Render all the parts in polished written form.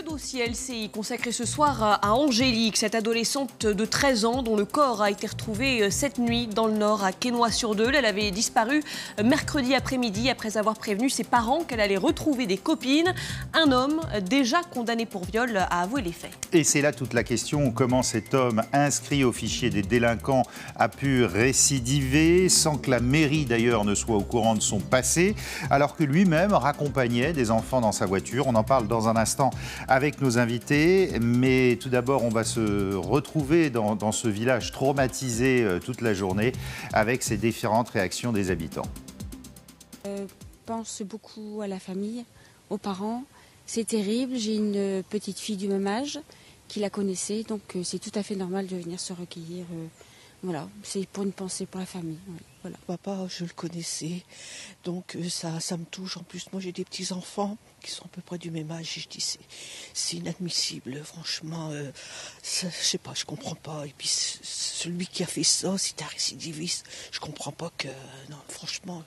Le dossier LCI consacré ce soir à Angélique, cette adolescente de 13 ans dont le corps a été retrouvé cette nuit dans le Nord à Quesnoy-sur-Deûle. Elle avait disparu mercredi après-midi après avoir prévenu ses parents qu'elle allait retrouver des copines. Un homme déjà condamné pour viol a avoué les faits. Et c'est là toute la question, comment cet homme inscrit au fichier des délinquants a pu récidiver sans que la mairie d'ailleurs ne soit au courant de son passé, alors que lui-même raccompagnait des enfants dans sa voiture. On en parle dans un instant avec nos invités, mais tout d'abord on va se retrouver dans ce village traumatisé toute la journée avec ces différentes réactions des habitants. Je pense beaucoup à la famille, aux parents. C'est terrible, j'ai une petite fille du même âge qui la connaissait, donc c'est tout à fait normal de venir se recueillir. Voilà, c'est pour une pensée pour la famille. Voilà. Papa, je le connaissais, donc ça me touche. En plus, moi j'ai des petits-enfants qui sont à peu près du même âge et je dis c'est inadmissible, franchement, je sais pas, je comprends pas. Et puis celui qui a fait ça, c'est un récidiviste, je comprends pas que, non, franchement,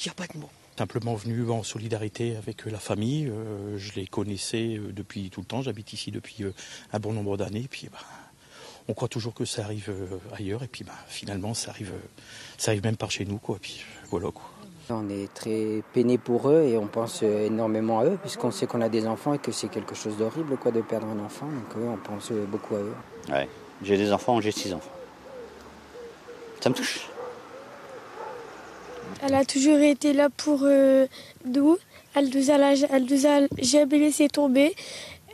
il n'y a pas de mots. Simplement venu en solidarité avec la famille, je les connaissais depuis tout le temps, j'habite ici depuis un bon nombre d'années, et puis on croit toujours que ça arrive ailleurs, et puis finalement ça arrive même par chez nous, quoi, et puis voilà, quoi. On est très peinés pour eux et on pense énormément à eux, puisqu'on sait qu'on a des enfants et que c'est quelque chose d'horrible, quoi, de perdre un enfant, donc on pense beaucoup à eux. Ouais, j'ai des enfants, j'ai 6 enfants. Ça me touche. Elle a toujours été là pour nous. Elle nous a jamais laissé tomber.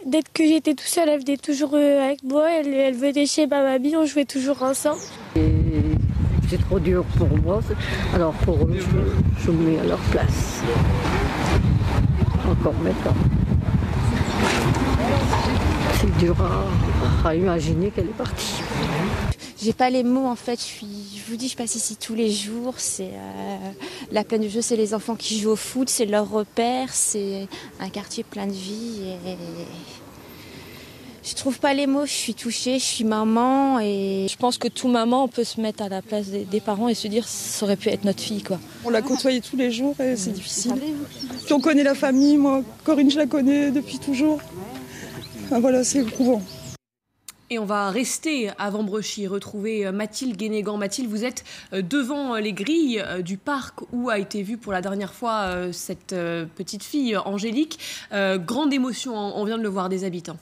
Dès que j'étais tout seul, elle venait toujours avec moi. Elle venait chez ma mamie, on jouait toujours ensemble. C'est trop dur pour moi. Alors pour eux, je me mets à leur place. Encore maintenant. C'est dur à imaginer qu'elle est partie. J'ai pas les mots en fait, je vous dis, je passe ici tous les jours, c'est la plaine du jeu, c'est les enfants qui jouent au foot, c'est leur repère, c'est un quartier plein de vie et je trouve pas les mots, je suis touchée, je suis maman et je pense que tout maman on peut se mettre à la place des parents et se dire ça aurait pu être notre fille, quoi. On l'a côtoyée tous les jours et c'est difficile. Puis on connaît la famille, moi Corinne je la connais depuis toujours. Enfin, voilà, c'est éprouvant. Et on va rester à Vambrechy, retrouver Mathilde Guénégan. Mathilde, vous êtes devant les grilles du parc où a été vue pour la dernière fois cette petite fille, Angélique. Grande émotion, on vient de le voir, des habitants.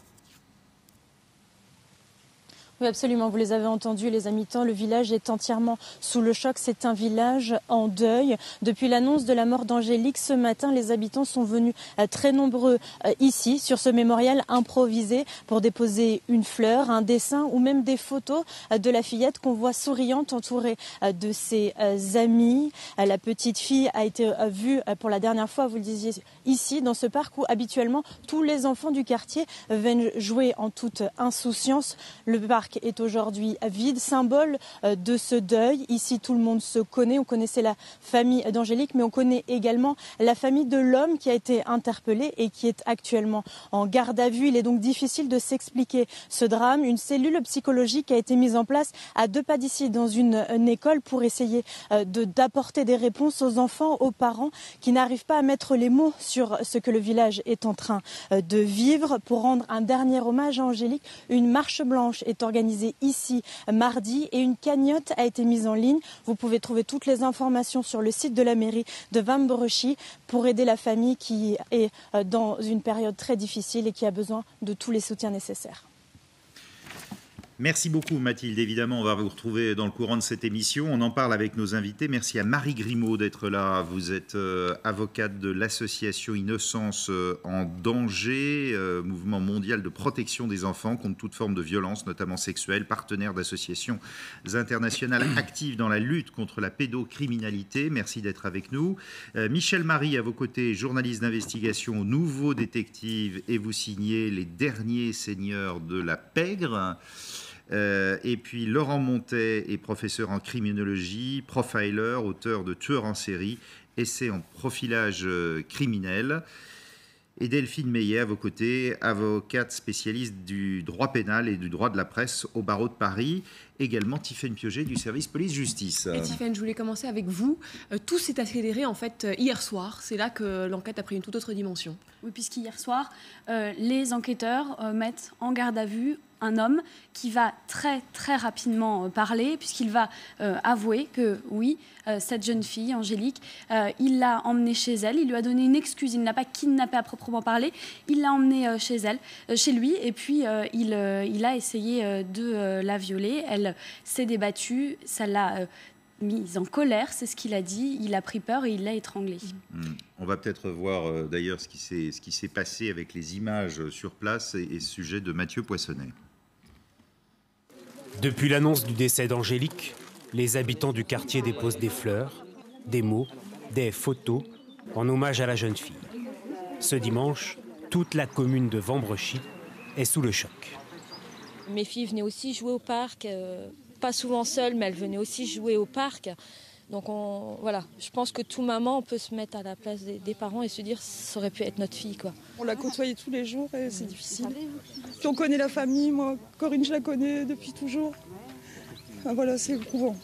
Oui, absolument. Vous les avez entendus, les habitants. Le village est entièrement sous le choc. C'est un village en deuil. Depuis l'annonce de la mort d'Angélique ce matin, les habitants sont venus très nombreux ici, sur ce mémorial improvisé, pour déposer une fleur, un dessin ou même des photos de la fillette qu'on voit souriante, entourée de ses amis. La petite fille a été vue pour la dernière fois, vous le disiez, ici, dans ce parc où habituellement tous les enfants du quartier viennent jouer en toute insouciance. Le parc est aujourd'hui vide, symbole de ce deuil. Ici, tout le monde se connaît. On connaissait la famille d'Angélique, mais on connaît également la famille de l'homme qui a été interpellé et qui est actuellement en garde à vue. Il est donc difficile de s'expliquer ce drame. Une cellule psychologique a été mise en place à 2 pas d'ici, dans une école, pour essayer d'apporter des réponses aux enfants, aux parents qui n'arrivent pas à mettre les mots sur ce que le village est en train de vivre. Pour rendre un dernier hommage à Angélique, une marche blanche est organisée ici mardi et une cagnotte a été mise en ligne. Vous pouvez trouver toutes les informations sur le site de la mairie de Vambrechy pour aider la famille qui est dans une période très difficile et qui a besoin de tous les soutiens nécessaires. Merci beaucoup Mathilde, évidemment on va vous retrouver dans le courant de cette émission, on en parle avec nos invités. Merci à Marie Grimaud d'être là, vous êtes avocate de l'association Innocence en danger, mouvement mondial de protection des enfants contre toute forme de violence, notamment sexuelle, partenaire d'associations internationales actives dans la lutte contre la pédocriminalité. Merci d'être avec nous. Michel Marie à vos côtés, journaliste d'investigation, nouveau détective, et vous signez Les Derniers Seigneurs de la Pègre. Et puis Laurent Montet est professeur en criminologie, profiler, auteur de Tueurs en série, essai en profilage criminel. Et Delphine Meillet, à vos côtés, avocate spécialiste du droit pénal et du droit de la presse au barreau de Paris. Également Tiffaine Piauget du service police-justice. Et Tiffaine, je voulais commencer avec vous. Tout s'est accéléré en fait hier soir. C'est là que l'enquête a pris une toute autre dimension. Oui, puisqu'hier soir, les enquêteurs mettent en garde à vue un homme qui va très très rapidement parler, puisqu'il va avouer que oui, cette jeune fille, Angélique, il l'a emmenée chez elle, il lui a donné une excuse, il ne l'a pas kidnappée à proprement parler, il l'a emmenée chez elle, chez lui, et puis il a essayé de la violer. Elle s'est débattue, ça l'a mise en colère, c'est ce qu'il a dit, il a pris peur et il l'a étranglée. On va peut-être voir d'ailleurs ce qui s'est passé avec les images sur place et ce sujet de Mathieu Poissonnet. Depuis l'annonce du décès d'Angélique, les habitants du quartier déposent des fleurs, des mots, des photos en hommage à la jeune fille. Ce dimanche, toute la commune de Vambrechy est sous le choc. Mes filles venaient aussi jouer au parc, pas souvent seules, mais elles venaient aussi jouer au parc. Donc voilà, je pense que tout maman peut se mettre à la place des parents et se dire ça aurait pu être notre fille, quoi. On l'a côtoyée tous les jours et c'est difficile. Puis on connaît la famille, moi, Corinne, je la connais depuis toujours. Enfin, voilà, c'est éprouvant.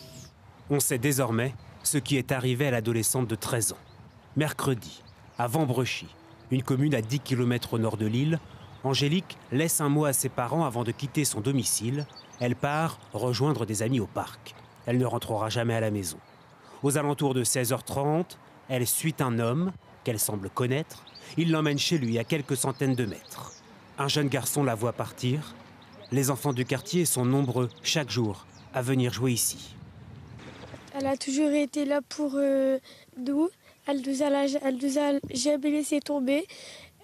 On sait désormais ce qui est arrivé à l'adolescente de 13 ans. Mercredi, à Vambrechy, une commune à 10 km au nord de Lille, Angélique laisse un mot à ses parents avant de quitter son domicile. Elle part rejoindre des amis au parc. Elle ne rentrera jamais à la maison. Aux alentours de 16h30, elle suit un homme qu'elle semble connaître. Il l'emmène chez lui à quelques centaines de mètres. Un jeune garçon la voit partir. Les enfants du quartier sont nombreux chaque jour à venir jouer ici. Elle a toujours été là pour nous. Elle nous a jamais laissé tomber.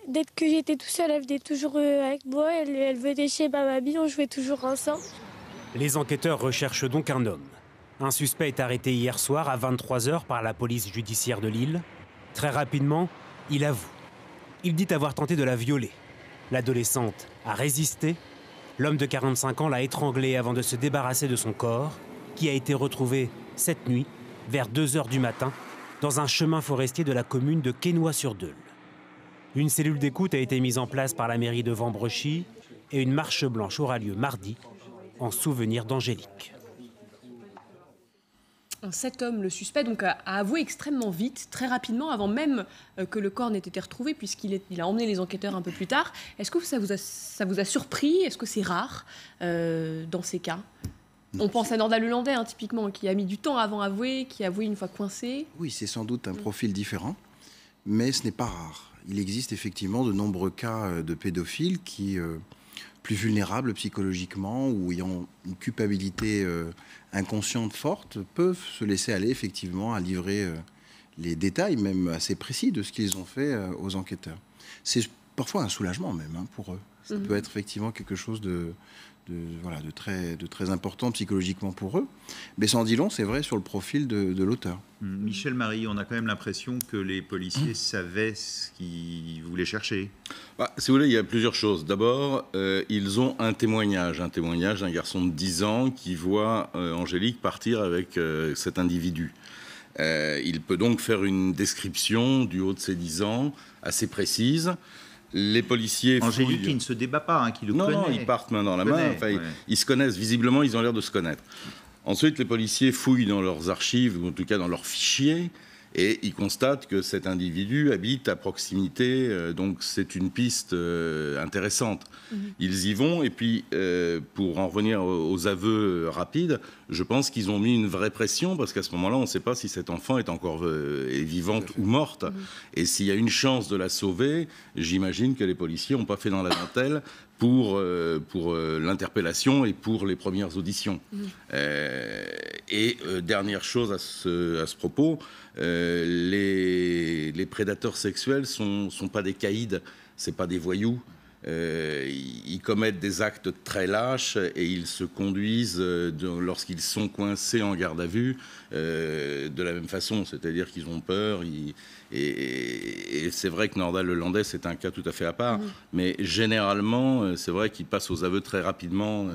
Dès que j'étais tout seul, elle venait toujours avec moi. Elle venait chez ma mamie, on jouait toujours ensemble. Les enquêteurs recherchent donc un homme. Un suspect est arrêté hier soir à 23h par la police judiciaire de Lille. Très rapidement, il avoue. Il dit avoir tenté de la violer. L'adolescente a résisté. L'homme de 45 ans l'a étranglée avant de se débarrasser de son corps, qui a été retrouvé cette nuit, vers 2h du matin, dans un chemin forestier de la commune de Quesnoy-sur-Deûle. Une cellule d'écoute a été mise en place par la mairie de Vambrechy et une marche blanche aura lieu mardi, en souvenir d'Angélique. Cet homme, le suspect, donc, a avoué extrêmement vite, très rapidement, avant même que le corps n'ait été retrouvé, puisqu'il a emmené les enquêteurs un peu plus tard. Est-ce que ça vous a surpris? Est-ce que c'est rare dans ces cas? Non. On pense à Nordal Lelandais, typiquement, qui a mis du temps avant d'avouer, qui a avoué une fois coincé. Oui, c'est sans doute un profil différent, mais ce n'est pas rare. Il existe effectivement de nombreux cas de pédophiles qui... plus vulnérables psychologiquement ou ayant une culpabilité inconsciente forte, peuvent se laisser aller effectivement à livrer les détails, même assez précis, de ce qu'ils ont fait aux enquêteurs. C'est parfois un soulagement même pour eux. Ça peut être effectivement quelque chose de très important psychologiquement pour eux. Mais sans dit long, c'est vrai, sur le profil de l'auteur. Michel Marie, on a quand même l'impression que les policiers savaient ce qu'ils voulaient chercher. Si vous voulez, il y a plusieurs choses. D'abord, ils ont un témoignage d'un garçon de 10 ans qui voit Angélique partir avec cet individu. Il peut donc faire une description du haut de ses 10 ans, assez précise. Les policiers... Angélique qui ne se débat pas, qui le connaît. Non, ils partent main dans la main. Ils se connaissent. Visiblement, ils ont l'air de se connaître. Ensuite, les policiers fouillent dans leurs archives, ou en tout cas dans leurs fichiers, et ils constatent que cet individu habite à proximité. Donc, c'est une piste intéressante. Ils y vont. Et puis, pour en revenir aux aveux rapides, je pense qu'ils ont mis une vraie pression, parce qu'à ce moment-là, on ne sait pas si cet enfant est encore vivante ou morte. Et s'il y a une chance de la sauver, j'imagine que les policiers n'ont pas fait dans la dentelle pour l'interpellation et pour les premières auditions. Dernière chose à ce propos, les prédateurs sexuels sont pas des caïds, c'est pas des voyous. Ils commettent des actes très lâches et ils se conduisent lorsqu'ils sont coincés en garde à vue de la même façon, c'est-à-dire qu'ils ont peur. Et c'est vrai que Nordal Lelandais, c'est un cas tout à fait à part, mais généralement, c'est vrai qu'ils passent aux aveux très rapidement,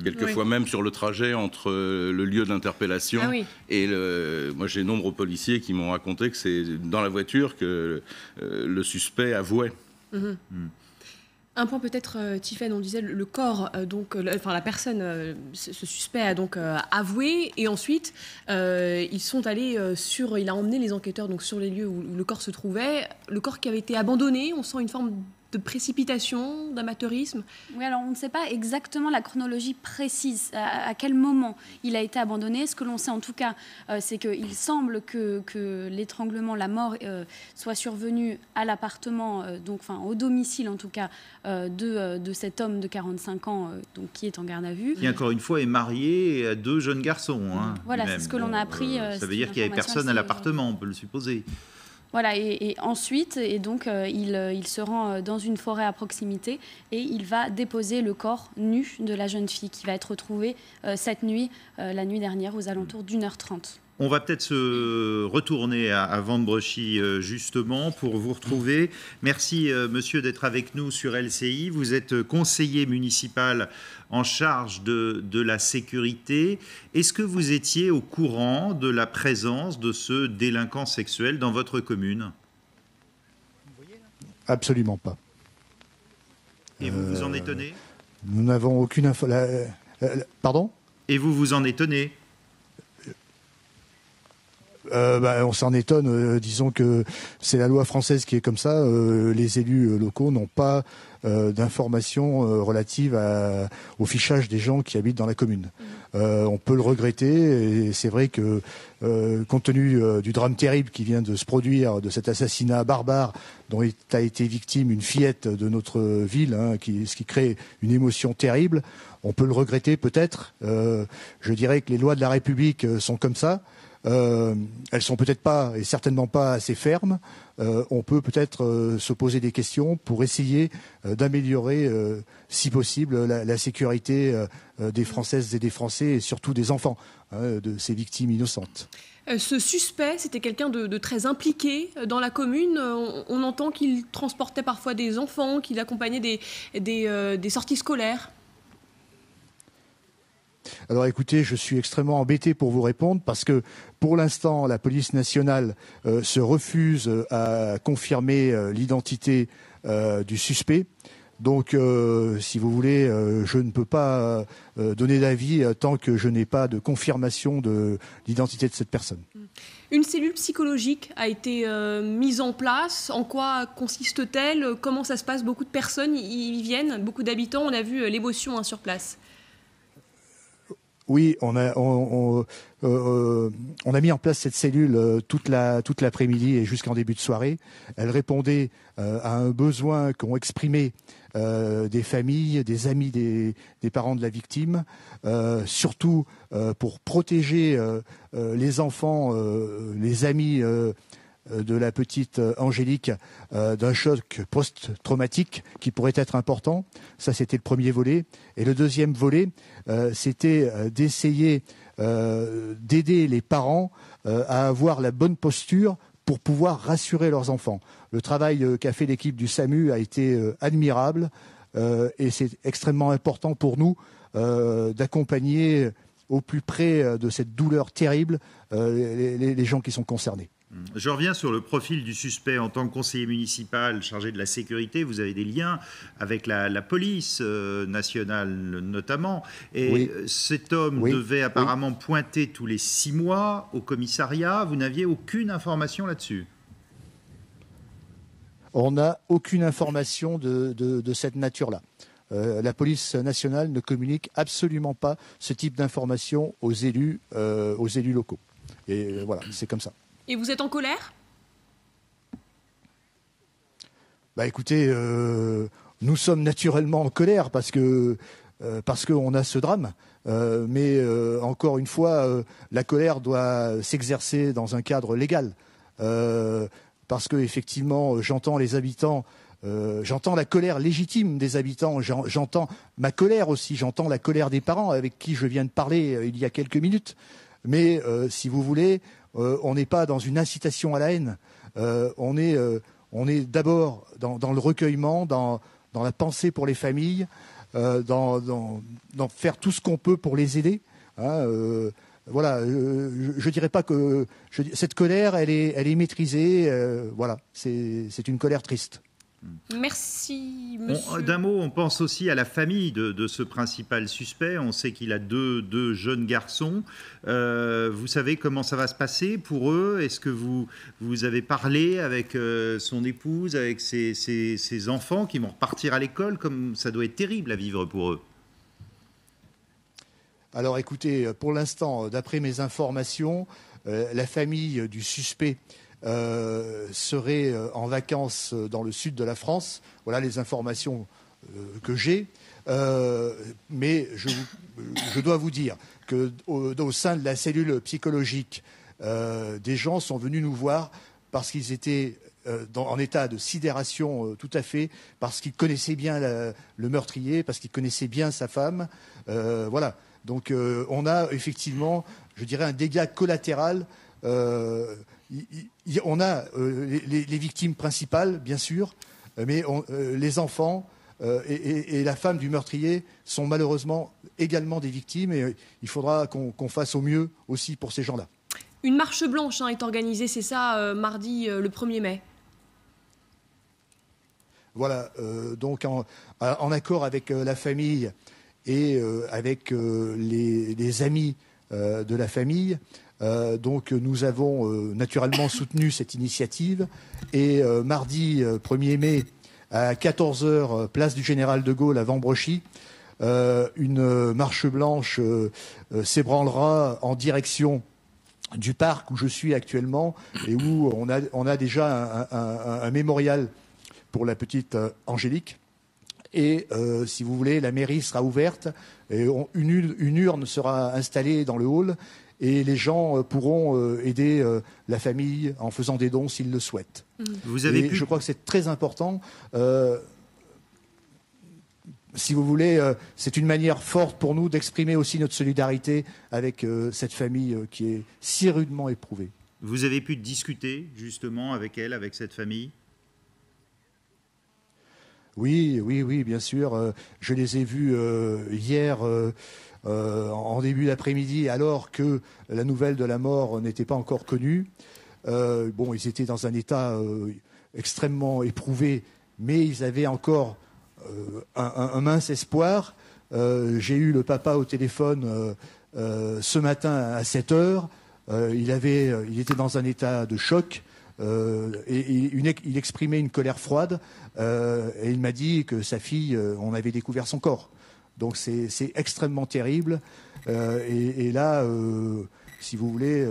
quelquefois même sur le trajet entre le lieu d'interpellation et moi, j'ai nombreux policiers qui m'ont raconté que c'est dans la voiture que le suspect avouait. Un point peut-être, Tiffaine, on disait le corps, la personne, ce suspect a donc avoué, et ensuite ils sont allés il a emmené les enquêteurs donc sur les lieux où le corps se trouvait, le corps qui avait été abandonné. On sent une forme de précipitation, d'amateurisme. Oui, alors on ne sait pas exactement la chronologie précise, à quel moment il a été abandonné. Ce que l'on sait en tout cas, c'est qu'il semble que l'étranglement, la mort, soit survenu à l'appartement, au domicile en tout cas, de cet homme de 45 ans qui est en garde à vue. Qui, encore une fois, est marié à 2 jeunes garçons. Voilà, c'est ce que l'on a appris. Ça veut dire qu'il n'y avait personne à l'appartement, on peut le supposer. Voilà, et ensuite, il se rend dans une forêt à proximité et il va déposer le corps nu de la jeune fille qui va être retrouvée cette nuit, la nuit dernière, aux alentours d'1h30. On va peut-être se retourner à Vendbrechy justement pour vous retrouver. Merci monsieur d'être avec nous sur LCI. Vous êtes conseiller municipal en charge de la sécurité. Est-ce que vous étiez au courant de la présence de ce délinquant sexuel dans votre commune? Absolument pas. Et vous vous en étonnez? Nous n'avons aucune info. Pardon? Et vous vous en étonnez? On s'en étonne, disons que c'est la loi française qui est comme ça. Les élus locaux n'ont pas d'informations relatives au fichage des gens qui habitent dans la commune. On peut le regretter, et c'est vrai que compte tenu du drame terrible qui vient de se produire, de cet assassinat barbare dont a été victime une fillette de notre ville, ce qui crée une émotion terrible, on peut le regretter peut-être. Je dirais que les lois de la République sont comme ça. Elles sont peut-être pas et certainement pas assez fermes. On peut peut-être se poser des questions pour essayer d'améliorer, si possible, la sécurité des Françaises et des Français, et surtout des enfants, de ces victimes innocentes. Ce suspect, c'était quelqu'un de très impliqué dans la commune. On entend qu'il transportait parfois des enfants, qu'il accompagnait des sorties scolaires. Alors écoutez, je suis extrêmement embêté pour vous répondre parce que pour l'instant, la police nationale se refuse à confirmer l'identité du suspect. Donc, si vous voulez, je ne peux pas donner d'avis tant que je n'ai pas de confirmation de l'identité de cette personne. Une cellule psychologique a été mise en place. En quoi consiste-t-elle? Comment ça se passe? Beaucoup de personnes y viennent, beaucoup d'habitants. On a vu l'émotion sur place. Oui, on a mis en place cette cellule toute l'après-midi et jusqu'en début de soirée. Elle répondait à un besoin qu'ont exprimé des familles, des amis des parents de la victime, surtout pour protéger les enfants, les amis de la petite Angélique d'un choc post-traumatique qui pourrait être important. Ça, c'était le premier volet. Et le deuxième volet, c'était d'essayer d'aider les parents à avoir la bonne posture pour pouvoir rassurer leurs enfants. Le travail qu'a fait l'équipe du SAMU a été admirable et c'est extrêmement important pour nous d'accompagner au plus près de cette douleur terrible les gens qui sont concernés. Je reviens sur le profil du suspect. En tant que conseiller municipal chargé de la sécurité, vous avez des liens avec la police nationale notamment. Et oui. Cet homme devait apparemment pointer tous les 6 mois au commissariat. Vous n'aviez aucune information là-dessus? On n'a aucune information de cette nature-là. La police nationale ne communique absolument pas ce type d'information aux élus locaux. Et voilà, c'est comme ça. Et vous êtes en colère? Écoutez, nous sommes naturellement en colère parce qu'on a ce drame. Mais encore une fois, la colère doit s'exercer dans un cadre légal. Parce que effectivement, j'entends les habitants, j'entends la colère légitime des habitants, j'entends ma colère aussi, j'entends la colère des parents avec qui je viens de parler il y a quelques minutes. Mais si vous voulez, on n'est pas dans une incitation à la haine. On est d'abord dans le recueillement, dans la pensée pour les familles, dans faire tout ce qu'on peut pour les aider. Voilà, je dirais pas que cette colère, elle est maîtrisée. Voilà, c'est une colère triste. Merci, monsieur. D'un mot, on pense aussi à la famille de ce principal suspect. On sait qu'il a deux jeunes garçons. Vous savez comment ça va se passer pour eux? Est-ce que vous avez parlé avec son épouse, avec ses enfants qui vont repartir à l'école? Comme ça doit être terrible à vivre pour eux. Alors écoutez, pour l'instant, d'après mes informations, la famille du suspect serait en vacances dans le sud de la France. Voilà les informations que j'ai. Mais je dois vous dire qu'au sein de la cellule psychologique, des gens sont venus nous voir parce qu'ils étaient en état de sidération tout à fait, parce qu'ils connaissaient bien le meurtrier, parce qu'ils connaissaient bien sa femme. Voilà. Donc on a effectivement, je dirais, un dégât collatéral. On a les victimes principales, bien sûr, mais les enfants et la femme du meurtrier sont malheureusement également des victimes, et il faudra qu'on fasse au mieux aussi pour ces gens-là. Une marche blanche est organisée, c'est ça, mardi le 1er mai. Voilà, donc en accord avec la famille et avec les amis de la famille. Donc nous avons naturellement soutenu cette initiative, et mardi 1er mai à 14h, place du Général de Gaulle à Vambrochy, une marche blanche s'ébranlera en direction du parc où je suis actuellement, et où on a déjà un mémorial pour la petite Angélique. Et si vous voulez, la mairie sera ouverte, et une urne sera installée dans le hall, et les gens pourront aider la famille en faisant des dons s'ils le souhaitent. Je crois que c'est très important. Si vous voulez, c'est une manière forte pour nous d'exprimer aussi notre solidarité avec cette famille qui est si rudement éprouvée. Vous avez pu discuter justement avec elle, avec cette famille? Oui, bien sûr. Je les ai vus hier en début d'après-midi, alors que la nouvelle de la mort n'était pas encore connue. Ils étaient dans un état extrêmement éprouvé, mais ils avaient encore un mince espoir. J'ai eu le papa au téléphone ce matin à 7h. Il était dans un état de choc. Et il exprimait une colère froide, et il m'a dit que sa fille, on avait découvert son corps. Donc c'est extrêmement terrible, et là, si vous voulez,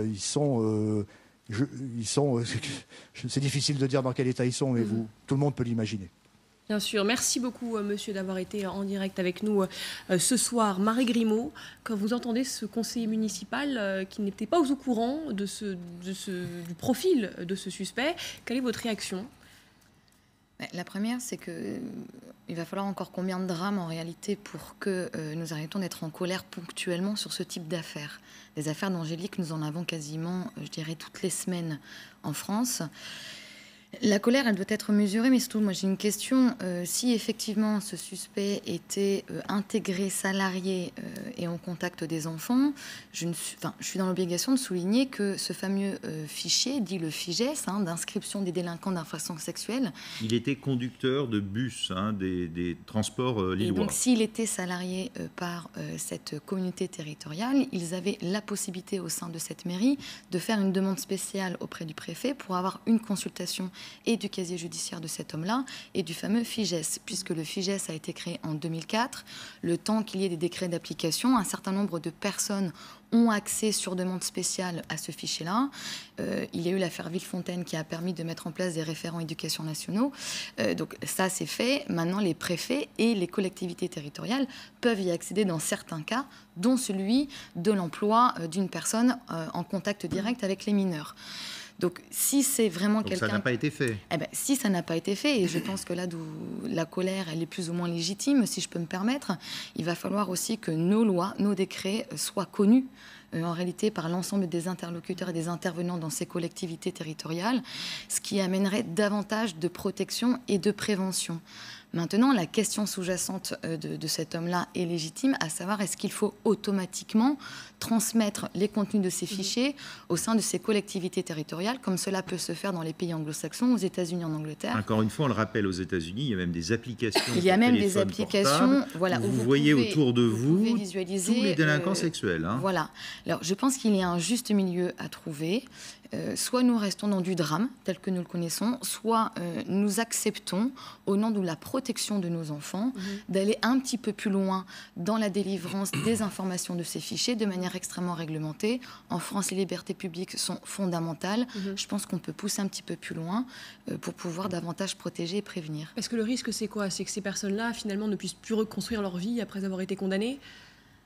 c'est difficile de dire dans quel état ils sont, mais tout le monde peut l'imaginer. Bien sûr. Merci beaucoup, monsieur, d'avoir été en direct avec nous ce soir. Marie Grimaud, quand vous entendez ce conseiller municipal qui n'était pas au courant du profil de ce suspect, quelle est votre réaction ? La première, c'est qu'il va falloir encore combien de drames en réalité pour que nous arrêtons d'être en colère ponctuellement sur ce type d'affaires. Les affaires d'Angélique, nous en avons quasiment, je dirais, toutes les semaines en France. La colère, elle doit être mesurée, mais surtout, moi j'ai une question. Si effectivement ce suspect était intégré, salarié et en contact des enfants, je suis dans l'obligation de souligner que ce fameux fichier, dit le FIGES, d'inscription des délinquants d'infractions sexuelles. Il était conducteur de bus, des transports lillois. Et donc s'il était salarié par cette communauté territoriale, ils avaient la possibilité au sein de cette mairie de faire une demande spéciale auprès du préfet pour avoir une consultation et du casier judiciaire de cet homme-là et du fameux FIGES, puisque le FIGES a été créé en 2004. Le temps qu'il y ait des décrets d'application, un certain nombre de personnes ont accès sur demande spéciale à ce fichier-là. Il y a eu l'affaire Villefontaine qui a permis de mettre en place des référents éducation nationaux. Donc ça, c'est fait. Maintenant, les préfets et les collectivités territoriales peuvent y accéder dans certains cas, dont celui de l'emploi d'une personne en contact direct avec les mineurs. Donc, si c'est vraiment quelqu'un... ça n'a pas été fait. Si ça n'a pas été fait, et je pense que là d'où la colère, elle est plus ou moins légitime, si je peux me permettre, il va falloir aussi que nos lois, nos décrets soient connus en réalité par l'ensemble des interlocuteurs et des intervenants dans ces collectivités territoriales, ce qui amènerait davantage de protection et de prévention. Maintenant, la question sous-jacente de cet homme-là est légitime, à savoir est-ce qu'il faut automatiquement transmettre les contenus de ces fichiers au sein de ces collectivités territoriales, comme cela peut se faire dans les pays anglo-saxons, aux États-Unis, en Angleterre. Encore une fois, on le rappelle, aux États-Unis, il y a même des applications. Il y a même des applications voilà, où vous voyez autour de vous tous les délinquants sexuels. Hein. Voilà. Alors, je pense qu'il y a un juste milieu à trouver. Soit nous restons dans du drame, tel que nous le connaissons, soit nous acceptons, au nom de la protection de nos enfants, d'aller un petit peu plus loin dans la délivrance des informations de ces fichiers de manière extrêmement réglementée. En France, les libertés publiques sont fondamentales. Je pense qu'on peut pousser un petit peu plus loin pour pouvoir davantage protéger et prévenir. Parce que le risque, c'est quoi? C'est que ces personnes-là, finalement, ne puissent plus reconstruire leur vie après avoir été condamnées?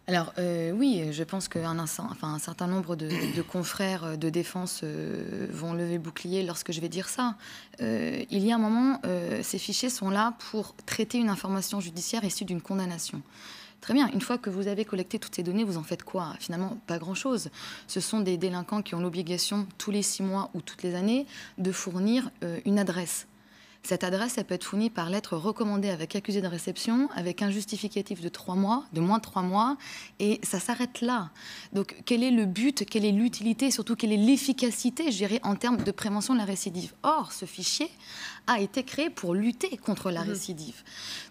Alors oui, je pense qu'un certain nombre de confrères de défense vont lever le bouclier lorsque je vais dire ça. Il y a un moment, ces fichiers sont là pour traiter une information judiciaire issue d'une condamnation. Très bien, une fois que vous avez collecté toutes ces données, vous en faites quoi? Finalement, pas grand-chose. Ce sont des délinquants qui ont l'obligation, tous les 6 mois ou toutes les années, de fournir une adresse. Cette adresse, elle peut être fournie par lettre recommandée avec accusé de réception, avec un justificatif de 3 mois, de moins de 3 mois, et ça s'arrête là. Donc, quel est le but, quelle est l'utilité, et surtout quelle est l'efficacité, je dirais, en termes de prévention de la récidive? Or, ce fichier a été créé pour lutter contre la récidive.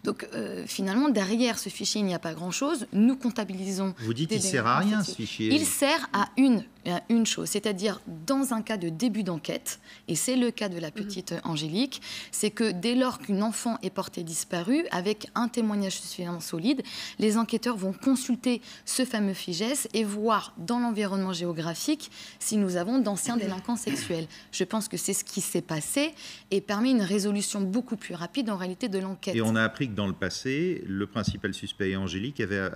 Donc, finalement, derrière ce fichier, il n'y a pas grand-chose. Nous comptabilisons... Vous dites qu'il ne sert à rien, ce fichier? Il sert à une chose, c'est-à-dire dans un cas de début d'enquête, et c'est le cas de la petite Angélique, c'est que dès lors qu'une enfant est portée disparue, avec un témoignage suffisamment solide, les enquêteurs vont consulter ce fameux FIJES et voir dans l'environnement géographique si nous avons d'anciens délinquants sexuels. Je pense que c'est ce qui s'est passé et permet une résolution beaucoup plus rapide en réalité de l'enquête. Et on a appris que dans le passé, le principal suspect Angélique avait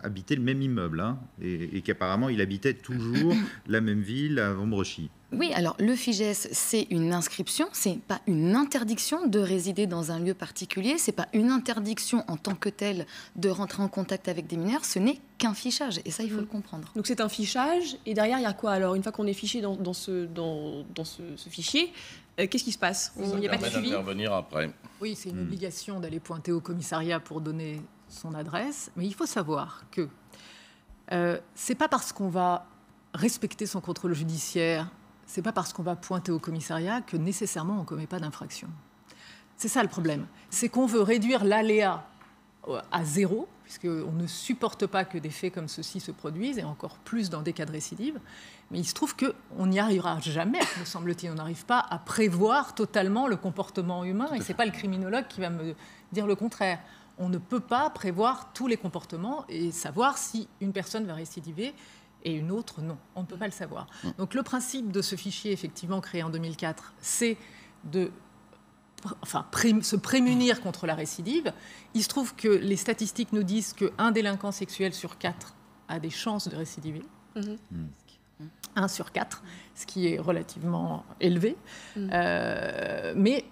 habité le même immeuble, hein, et qu'apparemment il habitait toujours la même ville à Vombrechy. Oui, alors le FIJES, c'est une inscription, c'est pas une interdiction de résider dans un lieu particulier, c'est pas une interdiction en tant que telle de rentrer en contact avec des mineurs, ce n'est qu'un fichage, et ça, il faut le comprendre. Donc c'est un fichage, et derrière, il y a quoi alors? Une fois qu'on est fiché dans ce fichier, qu'est-ce qui se passe? Il n'y a pas de suivi? D'intervenir après. Oui, c'est une obligation d'aller pointer au commissariat pour donner son adresse, mais il faut savoir que c'est pas parce qu'on va respecter son contrôle judiciaire, c'est pas parce qu'on va pointer au commissariat que nécessairement on ne commet pas d'infraction. C'est ça le problème. C'est qu'on veut réduire l'aléa à 0, puisqu'on ne supporte pas que des faits comme ceux-ci se produisent, et encore plus dans des cas de récidive. Mais il se trouve qu'on n'y arrivera jamais, me semble-t-il. On n'arrive pas à prévoir totalement le comportement humain, et ce n'est pas le criminologue qui va me dire le contraire. On ne peut pas prévoir tous les comportements et savoir si une personne va récidiver et une autre, non. On ne peut pas le savoir. Donc le principe de ce fichier, effectivement, créé en 2004, c'est de se prémunir contre la récidive. Il se trouve que les statistiques nous disent qu'un délinquant sexuel sur 4 a des chances de récidiver. 1 sur 4, ce qui est relativement élevé. Mais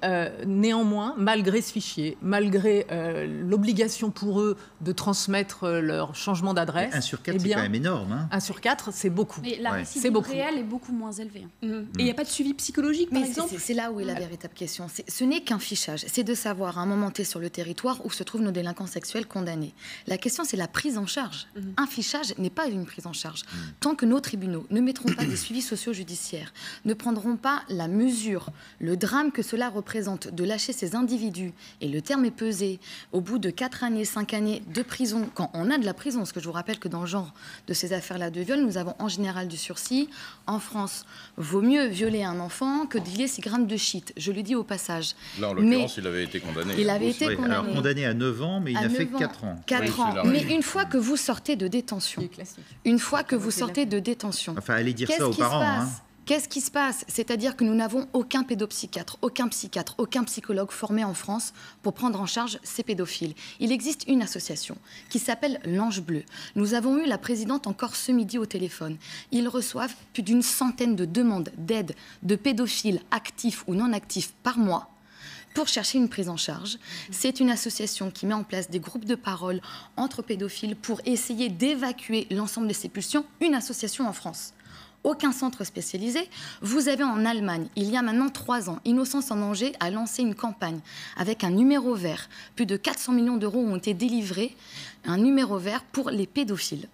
néanmoins, malgré ce fichier, malgré l'obligation pour eux de transmettre leur changement d'adresse... 1 sur 4, c'est quand même énorme. Hein. 1 sur 4, c'est beaucoup. Mais la récidive réelle est beaucoup moins élevée. Et il n'y a pas de suivi psychologique, par exemple? C'est là où est la véritable question. Ce n'est qu'un fichage. C'est de savoir à un moment T sur le territoire où se trouvent nos délinquants sexuels condamnés. La question, c'est la prise en charge. Un fichage n'est pas une prise en charge. Tant que nos tribunaux ne mettront pas des suivis socio-judiciaires, ne prendront pas la mesure, le drame que cela représente de lâcher ces individus, et le terme est pesé, au bout de 4 années, 5 années de prison, quand on a de la prison, parce que je vous rappelle que dans le genre de ces affaires-là de viol, nous avons en général du sursis. En France, vaut mieux violer un enfant que dealer 6 grammes de shit, je le dis au passage. Là, en l'occurrence, il avait été condamné. Il avait été condamné. Alors, condamné à 9 ans, mais il n'a fait que 4 ans. 4 ans. Mais une fois que vous sortez de détention, Enfin, allez dire ça aux parents. Qu'est-ce qui se passe? C'est-à-dire que nous n'avons aucun pédopsychiatre, aucun psychiatre, aucun psychologue formé en France pour prendre en charge ces pédophiles. Il existe une association qui s'appelle l'Ange Bleu. Nous avons eu la présidente encore ce midi au téléphone. Ils reçoivent plus d'100 de demandes d'aide de pédophiles actifs ou non actifs par mois. pour chercher une prise en charge. C'est une association qui met en place des groupes de parole entre pédophiles pour essayer d'évacuer l'ensemble de ces pulsions. Une association en France. Aucun centre spécialisé. Vous avez en Allemagne, il y a maintenant 3 ans, Innocence en danger a lancé une campagne avec un numéro vert. Plus de 400 millions d'euros ont été délivrés, un numéro vert pour les pédophiles.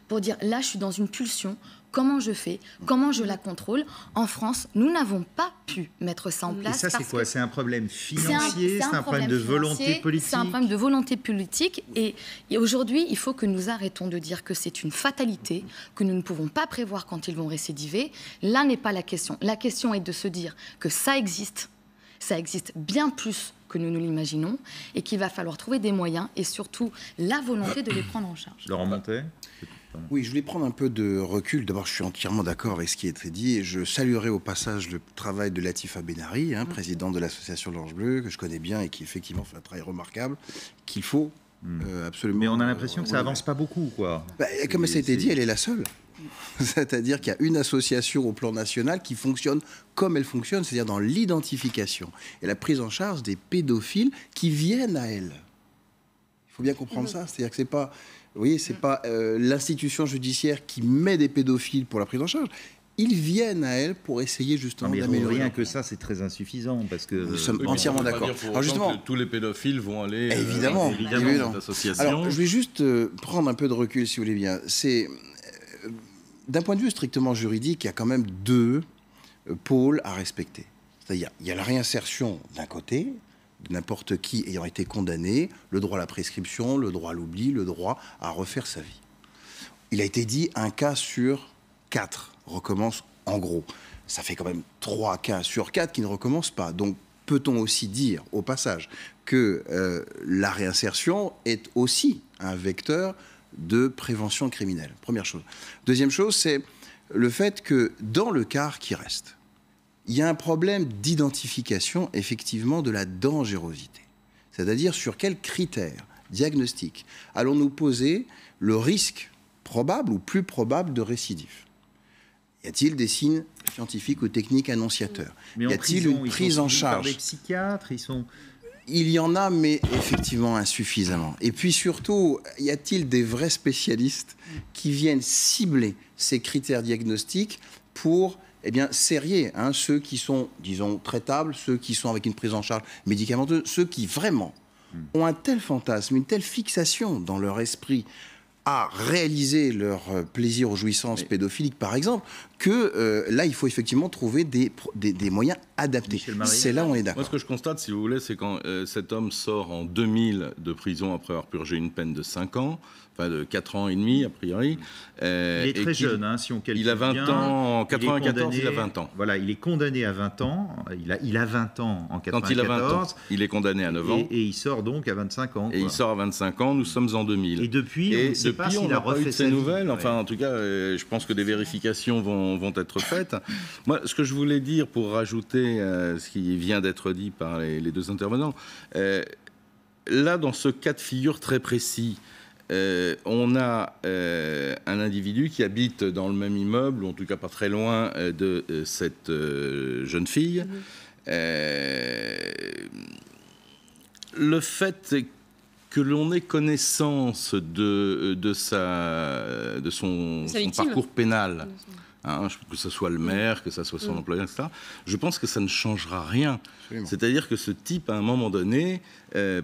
Pour dire, là, je suis dans une pulsion, comment je fais, comment je la contrôle. En France, nous n'avons pas pu mettre ça en place. Et ça, c'est quoi? C'est un problème financier? C'est un problème de volonté politique? C'est un problème de volonté politique. Et aujourd'hui, il faut que nous arrêtons de dire que c'est une fatalité, que nous ne pouvons pas prévoir quand ils vont récidiver. Là n'est pas la question. La question est de se dire que ça existe bien plus que nous l'imaginons, et qu'il va falloir trouver des moyens et surtout la volonté de les prendre en charge. Laurent Montet? Oui, je voulais prendre un peu de recul. D'abord, je suis entièrement d'accord avec ce qui a été dit et je saluerai au passage le travail de Latifa Benari, présidente de l'association L'Ange Bleu, que je connais bien et qui effectivement fait un travail remarquable, qu'il faut absolument... Mais on a l'impression que ça avance pas beaucoup, quoi. Comme ça a été dit, elle est la seule. C'est-à-dire qu'il y a une association au plan national qui fonctionne comme elle fonctionne, c'est-à-dire dans l'identification et la prise en charge des pédophiles qui viennent à elle. Il faut bien comprendre ça, c'est-à-dire que c'est pas... Vous voyez, c'est pas l'institution judiciaire qui met des pédophiles pour la prise en charge. Ils viennent à elle pour essayer justement d'améliorer. Rien que ça, c'est très insuffisant parce que nous sommes entièrement d'accord. Alors justement, tous les pédophiles vont aller évidemment dans cette association. Alors, je vais juste prendre un peu de recul, si vous voulez bien. C'est d'un point de vue strictement juridique, il y a quand même 2 pôles à respecter. C'est-à-dire, il y a la réinsertion d'un côté, de n'importe qui ayant été condamné, le droit à la prescription, le droit à l'oubli, le droit à refaire sa vie. Il a été dit 1 cas sur 4 recommence en gros. Ça fait quand même 3 cas sur 4 qui ne recommencent pas. Donc peut-on aussi dire au passage que la réinsertion est aussi un vecteur de prévention criminelle? Première chose. Deuxième chose, c'est le fait que dans le quart qui reste, il y a un problème d'identification, effectivement, de la dangerosité. C'est-à-dire sur quels critères diagnostiques allons-nous poser le risque probable ou plus probable de récidive? Y a-t-il des signes scientifiques ou techniques annonciateurs? Mais y a-t-il une prise en charge? Par des psychiatres, Il y en a, mais effectivement insuffisamment. Et puis surtout, y a-t-il des vrais spécialistes qui viennent cibler ces critères diagnostiques pour serrer ceux qui sont, disons, traitables, ceux qui sont avec une prise en charge médicamenteuse, ceux qui vraiment ont un tel fantasme, une telle fixation dans leur esprit à réaliser leur plaisir aux jouissances pédophiliques, par exemple, que là, il faut effectivement trouver des moyens adaptés. C'est là où on est d'accord. Moi, ce que je constate, si vous voulez, c'est quand cet homme sort en 2000 de prison après avoir purgé une peine de 5 ans, enfin de 4 ans et demi, a priori. Il est très jeune, si on calcule. Il a 20 bien, ans, en 94, il a 20 ans. Voilà, il est condamné à 20 ans, il a 20 ans en 94. Quand il a 20 ans, il est condamné à 9 ans. Et il sort donc à 25 ans. Et il sort à 25 ans, nous sommes en 2000. Et depuis, on ne sait pas s'il a refait de ces nouvelles. Enfin, en tout cas, je pense que des vérifications vont être faites. Moi, ce que je voulais dire, pour rajouter ce qui vient d'être dit par les 2 intervenants, là, dans ce cas de figure très précis, on a un individu qui habite dans le même immeuble, ou en tout cas pas très loin de cette jeune fille. Le fait que l'on ait connaissance de son parcours pénal, que ce soit le maire, que ce soit son employeur, etc., je pense que ça ne changera rien. C'est-à-dire que ce type, à un moment donné,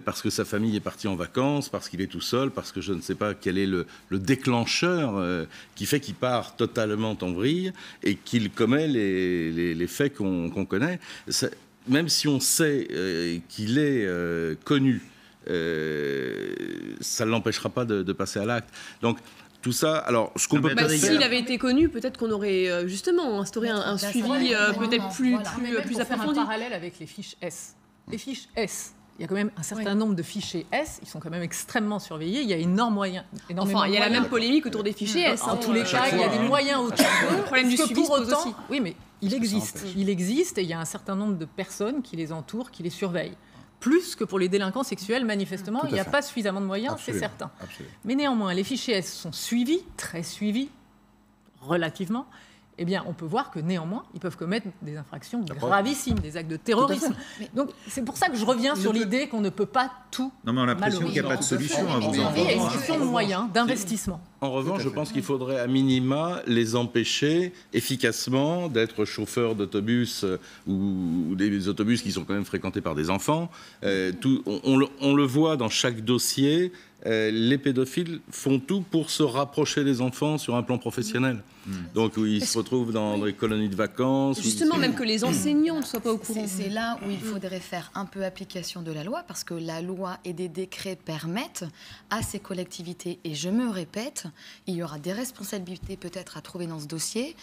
parce que sa famille est partie en vacances, parce qu'il est tout seul, parce que je ne sais pas quel est le déclencheur qui fait qu'il part totalement en vrille et qu'il commet les faits qu'on connaît, même si on sait qu'il est connu, ça ne l'empêchera pas de passer à l'acte. Donc, tout ça, alors ce qu'on peut faire... S'il avait été connu, peut-être qu'on aurait justement instauré un suivi peut-être plus approfondi. Faire un parallèle avec les fiches S. Les fiches S, il y a quand même un certain nombre de fichiers S, ils sont quand même extrêmement surveillés, il y a énormément il y a la même polémique autour des fichiers S. En tous les cas, il y a des moyens autour d'eux. Le problème du suivi se pose aussi. Oui, mais il existe et il y a un certain nombre de personnes qui les entourent, qui les surveillent. Plus que pour les délinquants sexuels, manifestement, il n'y a pas suffisamment de moyens, c'est certain. Absolument. Mais néanmoins, les fichiers S sont suivis, très suivis, relativement, eh bien, on peut voir que néanmoins, ils peuvent commettre des infractions gravissimes, des actes de terrorisme. Donc, c'est pour ça que je reviens sur l'idée qu'on ne peut pas tout. Non, mais on a l'impression qu'il n'y a pas de solution à vous entendre. Il y a une question de moyens, d'investissement. En revanche, je pense qu'il faudrait à minima les empêcher efficacement d'être chauffeurs d'autobus ou des autobus qui sont quand même fréquentés par des enfants. On le voit dans chaque dossier. Les pédophiles font tout pour se rapprocher des enfants sur un plan professionnel. Donc, où ils se retrouvent dans des colonies de vacances. Justement, même que les enseignants ne soient pas au courant. C'est là où il faudrait faire un peu application de la loi, parce que la loi et des décrets permettent à ces collectivités, et je me répète, il y aura des responsabilités peut-être à trouver dans ce dossier.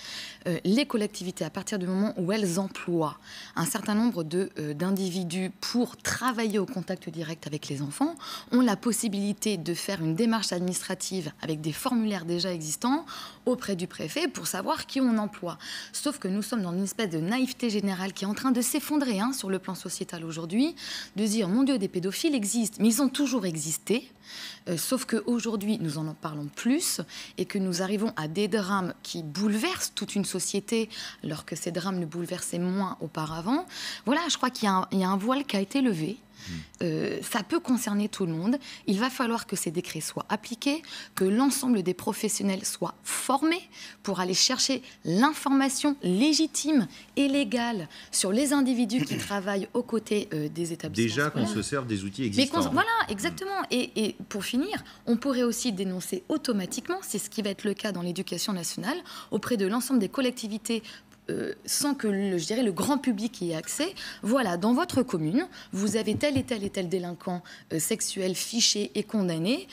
Les collectivités, à partir du moment où elles emploient un certain nombre d'individus pour travailler au contact direct avec les enfants, ont la possibilité de faire une démarche administrative avec des formulaires déjà existants auprès du préfet pour savoir qui on emploie. Sauf que nous sommes dans une espèce de naïveté générale qui est en train de s'effondrer sur le plan sociétal aujourd'hui, de dire, mon Dieu, des pédophiles existent, mais ils ont toujours existé. Sauf qu'aujourd'hui, nous en parlons plus et que nous arrivons à des drames qui bouleversent toute une société, alors que ces drames ne bouleversaient moins auparavant. Voilà, je crois qu'il y a un voile qui a été levé. Ça peut concerner tout le monde. Il va falloir que ces décrets soient appliqués, que l'ensemble des professionnels soient formés pour aller chercher l'information légitime et légale sur les individus qui travaillent aux côtés des établissements Déjà scolaires. qu'on se serve des outils existants. Voilà, exactement. Et pour finir, on pourrait aussi dénoncer automatiquement, c'est ce qui va être le cas dans l'éducation nationale, auprès de l'ensemble des collectivités sans que le grand public y ait accès. Voilà, dans votre commune, vous avez tel et tel délinquant sexuel fiché et condamné,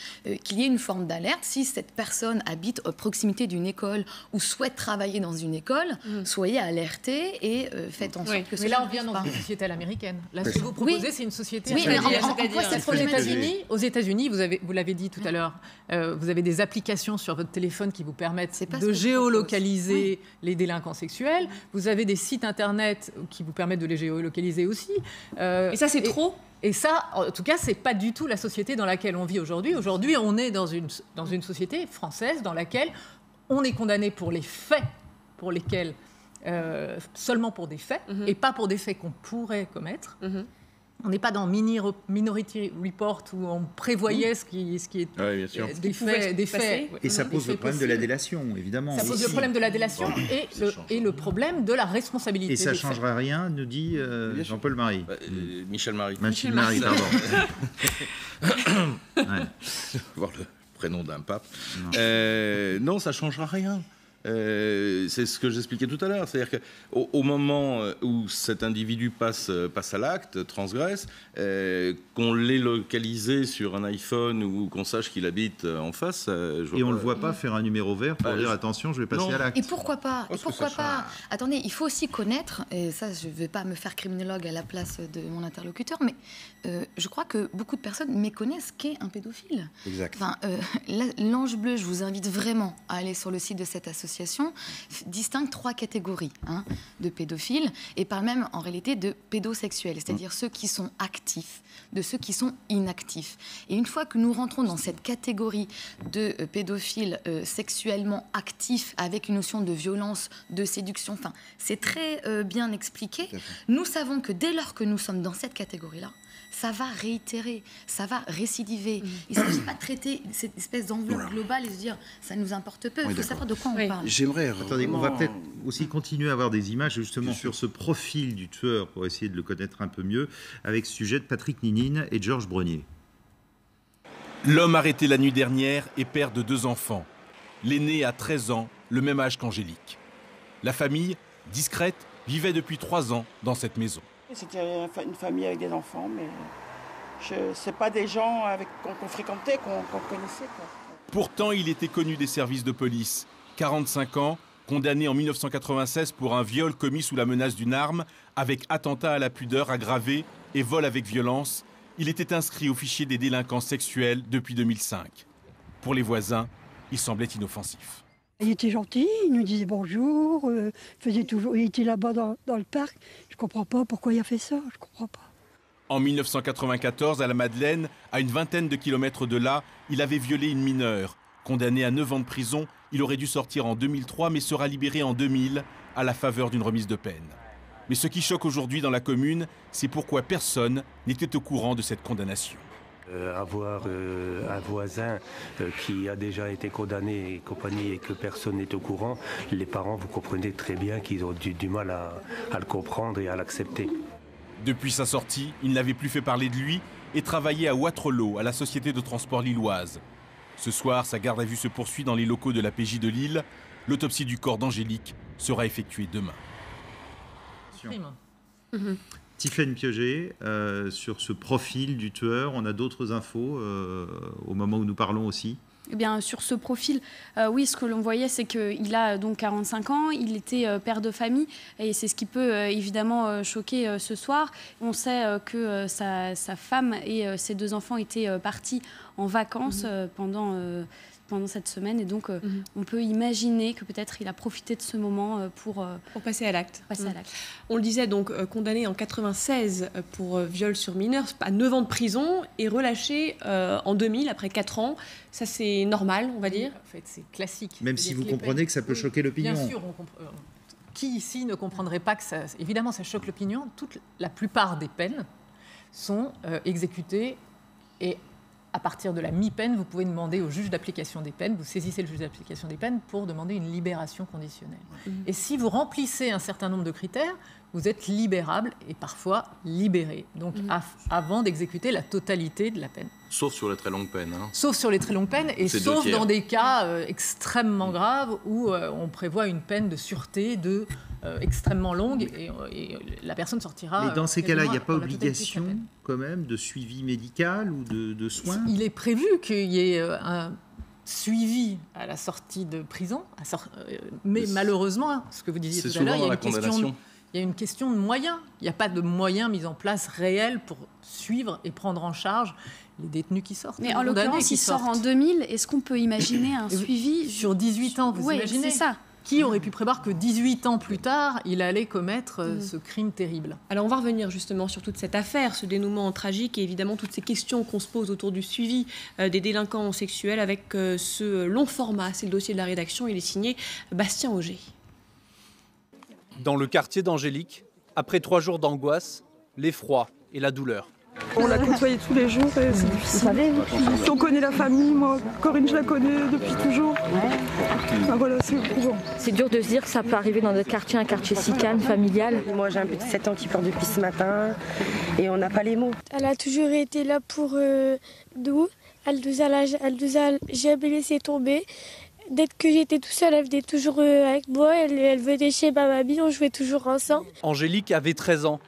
qu'il y ait une forme d'alerte. Si cette personne habite à proximité d'une école ou souhaite travailler dans une école, soyez alertés et faites en sorte que ce mais là, soit on vient dans une société à l'américaine. Là, ce Oui. que vous proposez, c'est une société. Oui, mais en quoi c'est problématique ? aux États-Unis, vous l'avez dit tout à l'heure, vous avez des applications sur votre téléphone qui vous permettent de géolocaliser les délinquants sexuels. Vous avez des sites internet qui vous permettent de les géolocaliser aussi. Et ça, c'est trop ? Et ça, en tout cas, c'est pas du tout la société dans laquelle on vit aujourd'hui. Aujourd'hui, on est dans une société française dans laquelle on est condamné pour les faits pour lesquels, seulement pour des faits, et pas pour des faits qu'on pourrait commettre. On n'est pas dans Minority Report où on prévoyait ce qui est des faits. Et ça pose le problème de la délation, évidemment. Ça pose le problème de la délation et le problème de la responsabilité. Et ça ne changera rien, nous dit Jean-Paul Marie. Michel Marie. Michel Marie, pardon. Voir le prénom d'un pape. Non, ça ne changera rien. C'est ce que j'expliquais tout à l'heure. C'est-à-dire qu'au moment où cet individu passe à l'acte, transgresse, qu'on l'ait localisé sur un iPhone ou qu'on sache qu'il habite en face... Et on ne le voit pas faire un numéro vert pour dire attention, je vais passer à l'acte. Et pourquoi pas ? Attendez, il faut aussi connaître, et ça je ne vais pas me faire criminologue à la place de mon interlocuteur, mais je crois que beaucoup de personnes méconnaissent ce qu'est un pédophile. Exact. Enfin, l'Ange Bleu, je vous invite vraiment à aller sur le site de cette association, distingue 3 catégories de pédophiles et parle même en réalité de pédosexuels, c'est-à-dire ceux qui sont actifs, de ceux qui sont inactifs. Et une fois que nous rentrons dans cette catégorie de pédophiles sexuellement actifs avec une notion de violence, de séduction, enfin, c'est très bien expliqué. Nous savons que dès lors que nous sommes dans cette catégorie-là, ça va réitérer, ça va récidiver. Il ne s'agit pas de traiter cette espèce d'enveloppe globale et de se dire ça nous importe peu. Il faut savoir de quoi on parle. Attendez, on va peut-être aussi continuer à avoir des images justement sur ce profil du tueur pour essayer de le connaître un peu mieux avec ce sujet de Patrick Ninine et Georges Brenier. L'homme arrêté la nuit dernière est père de 2 enfants. L'aîné a 13 ans, le même âge qu'Angélique. La famille, discrète, vivait depuis 3 ans dans cette maison. C'était une famille avec des enfants, mais c'est pas des gens qu'on fréquentait, qu'on connaissait, quoi. Pourtant, il était connu des services de police. 45 ans, condamné en 1996 pour un viol commis sous la menace d'une arme, avec attentat à la pudeur aggravé et vol avec violence. Il était inscrit au fichier des délinquants sexuels depuis 2005. Pour les voisins, il semblait inoffensif. Il était gentil, il nous disait bonjour, il était là-bas dans le parc. Je ne comprends pas pourquoi il a fait ça, je ne comprends pas. En 1994, à la Madeleine, à une vingtaine de kilomètres de là, il avait violé une mineure. Condamné à 9 ans de prison, il aurait dû sortir en 2003 mais sera libéré en 2000 à la faveur d'une remise de peine. Mais ce qui choque aujourd'hui dans la commune, c'est pourquoi personne n'était au courant de cette condamnation. Avoir un voisin qui a déjà été condamné et compagnie et que personne n'est au courant, les parents, vous comprenez très bien qu'ils ont du mal à le comprendre et à l'accepter. Depuis sa sortie, il n'avait plus fait parler de lui et travaillait à Waterloo, à la société de transport lilloise. Ce soir, sa garde à vue se poursuit dans les locaux de la PJ de Lille. L'autopsie du corps d'Angélique sera effectuée demain. Tiffaine Pieuget, sur ce profil du tueur, on a d'autres infos au moment où nous parlons aussi? Eh bien, sur ce profil, oui, ce que l'on voyait, c'est qu'il a donc 45 ans, il était père de famille, et c'est ce qui peut évidemment choquer ce soir. On sait que sa femme et ses 2 enfants étaient partis en vacances pendant cette semaine, et donc on peut imaginer que peut-être il a profité de ce moment pour passer à l'acte. On le disait, donc condamné en 96 pour viol sur mineur, à 9 ans de prison, et relâché en 2000 après 4 ans. Ça, c'est normal, on va dire. En fait, c'est classique. Même si vous comprenez que ça peut choquer l'opinion. Bien sûr, qui ici ne comprendrait pas que ça... Évidemment, ça choque l'opinion. La plupart des peines sont exécutées, et à partir de la mi-peine, vous pouvez demander au juge d'application des peines, vous saisissez le juge d'application des peines pour demander une libération conditionnelle. Et si vous remplissez un certain nombre de critères, vous êtes libérable et parfois libéré, donc avant d'exécuter la totalité de la peine. Sauf sur les très longues peines. Hein. Sauf sur les très longues peines, et sauf dans des cas extrêmement graves où on prévoit une peine de sûreté extrêmement longue, et la personne sortira... Mais dans ces cas-là, il n'y a pas obligation quand même de suivi médical ou de soins? Il est prévu qu'il y ait un suivi à la sortie de prison, mais malheureusement, ce que vous disiez tout à l'heure, il y a une question de moyens. Il n'y a pas de moyens mis en place réels pour suivre et prendre en charge les détenus qui sortent. Mais en l'occurrence, il sort en 2000. Est-ce qu'on peut imaginer un suivi sur 18 ans, vous imaginez? C'est ça. Qui aurait pu prévoir que 18 ans plus tard, il allait commettre ce crime terrible? Alors on va revenir justement sur toute cette affaire, ce dénouement tragique, et évidemment toutes ces questions qu'on se pose autour du suivi des délinquants sexuels avec ce long format. C'est le dossier de la rédaction, il est signé Bastien Auger. Dans le quartier d'Angélique, après 3 jours d'angoisse, l'effroi et la douleur. On l'a côtoyé tous les jours et c'est difficile. Si on connaît la famille, moi, Corinne, je la connais depuis toujours. Enfin, voilà, c'est éprouvant. C'est dur de se dire que ça peut arriver dans notre quartier, un quartier si calme, familial. Moi, j'ai un petit 7 ans qui pleure depuis ce matin et on n'a pas les mots. Elle a toujours été là pour nous. Elle nous a jamais laissé tomber. Dès que j'étais tout seul, elle venait toujours avec moi. Elle venait chez ma mamie, on jouait toujours ensemble. Angélique avait 13 ans.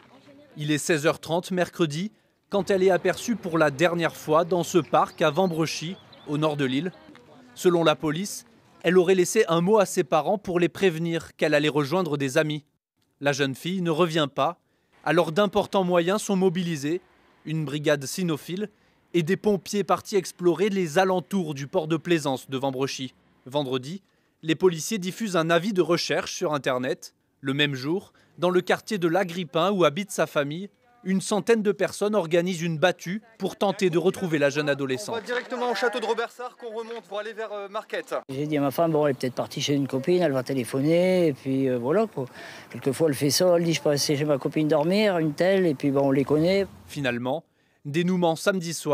Il est 16h30 mercredi, quand elle est aperçue pour la dernière fois dans ce parc à Vambrechy, au nord de Lille. Selon la police, elle aurait laissé un mot à ses parents pour les prévenir qu'elle allait rejoindre des amis. La jeune fille ne revient pas, alors d'importants moyens sont mobilisés, une brigade cynophile et des pompiers partis explorer les alentours du port de plaisance de Vambrechy. Vendredi, les policiers diffusent un avis de recherche sur Internet. Le même jour, dans le quartier de l'Agrippin où habite sa famille, une centaine de personnes organisent une battue pour tenter de retrouver la jeune adolescente. On va directement au château de Robersart qu'on remonte pour aller vers Marquette. J'ai dit à ma femme, bon, elle est peut-être partie chez une copine, elle va téléphoner, et puis voilà quoi. Quelquefois elle fait ça, elle dit je peux rester chez ma copine dormir, une telle, et puis bon, on les connaît. Finalement, dénouement samedi soir.